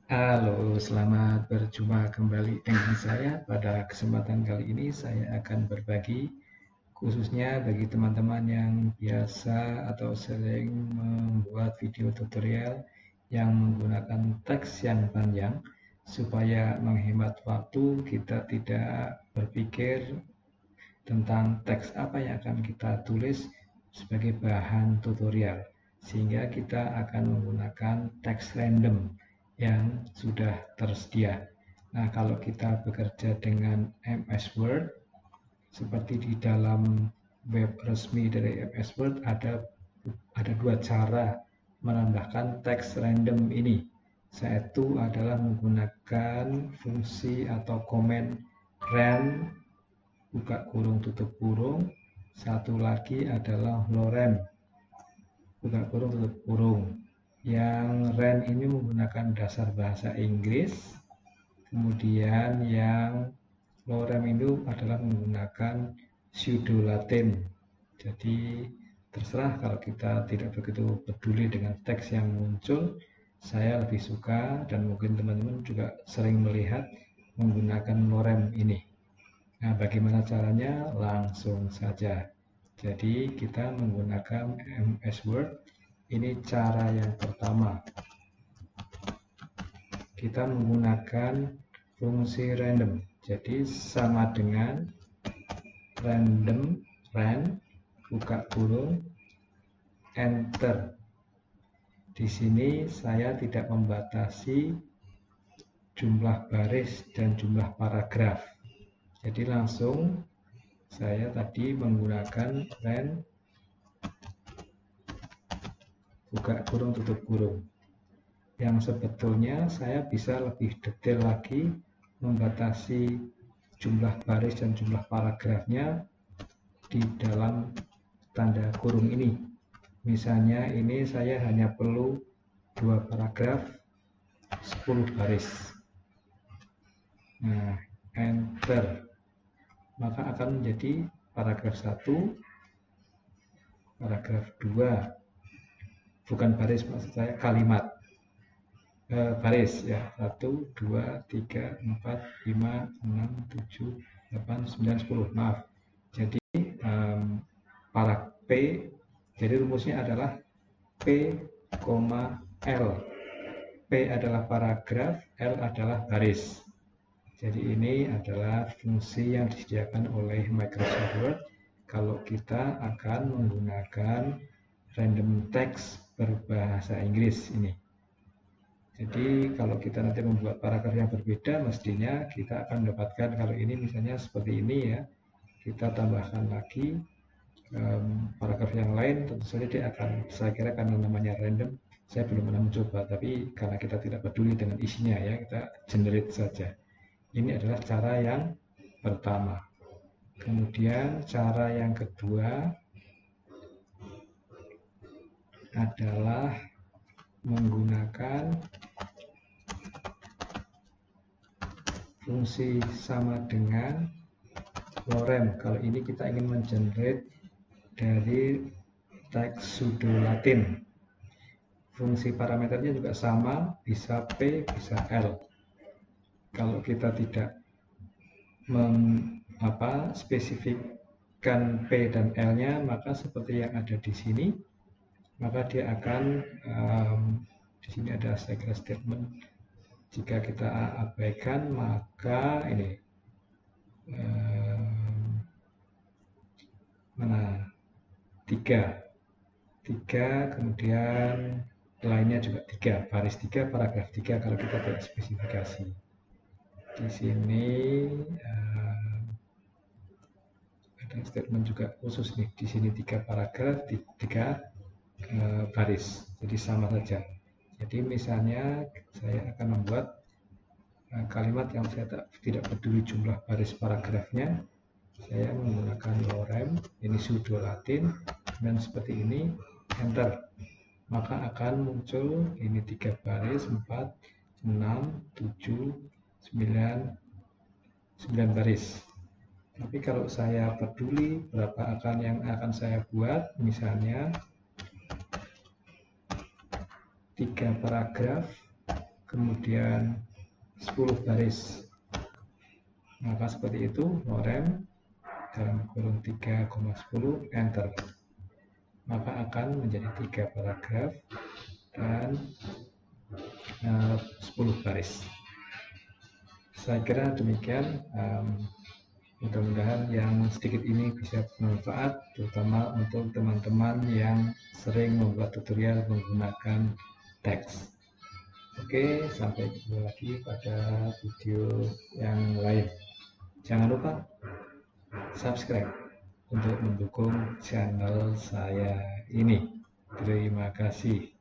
Halo, selamat berjumpa kembali dengan saya. Pada kesempatan kali ini saya akan berbagi khususnya bagi teman-teman yang biasa atau sering membuat video tutorial yang menggunakan teks yang panjang supaya menghemat waktu. Kita tidak berpikir tentang teks apa yang akan kita tulis sebagai bahan tutorial, sehingga kita akan menggunakan teks random yang sudah tersedia. Nah, kalau kita bekerja dengan MS Word, seperti di dalam web resmi dari MS Word ada dua cara menambahkan teks random ini. Satu adalah menggunakan fungsi atau komen rand buka kurung tutup kurung. Satu lagi adalah lorem buka kurung tutup kurung. Yang rand ini menggunakan dasar bahasa Inggris, kemudian yang lorem itu adalah menggunakan pseudo Latin. Jadi terserah, kalau kita tidak begitu peduli dengan teks yang muncul, saya lebih suka dan mungkin teman-teman juga sering melihat menggunakan lorem ini. Nah, bagaimana caranya? Langsung saja. Jadi kita menggunakan MS Word. Ini cara yang pertama. Kita menggunakan fungsi random. Jadi sama dengan random, rand, buka kurung, enter. Di sini saya tidak membatasi jumlah baris dan jumlah paragraf. Jadi langsung saya tadi menggunakan rand buka kurung tutup kurung. Yang sebetulnya saya bisa lebih detail lagi membatasi jumlah baris dan jumlah paragrafnya di dalam tanda kurung ini. Misalnya ini saya hanya perlu 2 paragraf 10 baris. Nah, enter. Maka akan menjadi paragraf 1, paragraf 2, bukan baris, maksud saya kalimat. Baris ya, 1, 2, 3, 4, 5, 6, 7, 8, 9, 10. Maaf. Jadi para P, jadi rumusnya adalah P, L. P adalah paragraf, L adalah baris. Jadi ini adalah fungsi yang disediakan oleh Microsoft Word kalau kita akan menggunakan random text berbahasa Inggris ini. Jadi kalau kita nanti membuat paragraf yang berbeda, mestinya kita akan mendapatkan, kalau ini misalnya seperti ini ya, kita tambahkan lagi paragraf yang lain, tentu saja dia akan, saya kira karena namanya random, saya belum pernah mencoba, tapi karena kita tidak peduli dengan isinya ya, kita generate saja. Ini adalah cara yang pertama. Kemudian cara yang kedua adalah menggunakan fungsi sama dengan lorem. Kalau ini kita ingin mengenerate dari teks pseudo Latin. Fungsi parameternya juga sama, bisa P, bisa L. Kalau kita tidak spesifikkan P dan L-nya, maka seperti yang ada di sini, maka dia akan di sini ada segera statement. Jika kita abaikan, maka ini mana 3, kemudian lainnya juga 3, baris 3, paragraf 3 kalau kita tidak spesifikasi. Di sini ada statement juga khusus nih, di sini 3 paragraf, 3 baris, jadi sama saja. Jadi misalnya saya akan membuat kalimat yang saya tidak peduli jumlah baris paragrafnya, saya menggunakan lorem, ini pseudo Latin, dan seperti ini, enter. Maka akan muncul ini 3 baris, 4, 6, 7, 9 baris. Tapi kalau saya peduli berapa yang akan saya buat, misalnya 3 paragraf, kemudian 10 baris. Maka seperti itu, lorem dalam kurung 3,10 enter. Maka akan menjadi 3 paragraf dan 10 baris. Saya kira demikian. Mudah-mudahan yang sedikit ini bisa bermanfaat, terutama untuk teman-teman yang sering membuat tutorial menggunakan teks. Oke, sampai ketemu lagi pada video yang lain. Jangan lupa subscribe untuk mendukung channel saya ini. Terima kasih.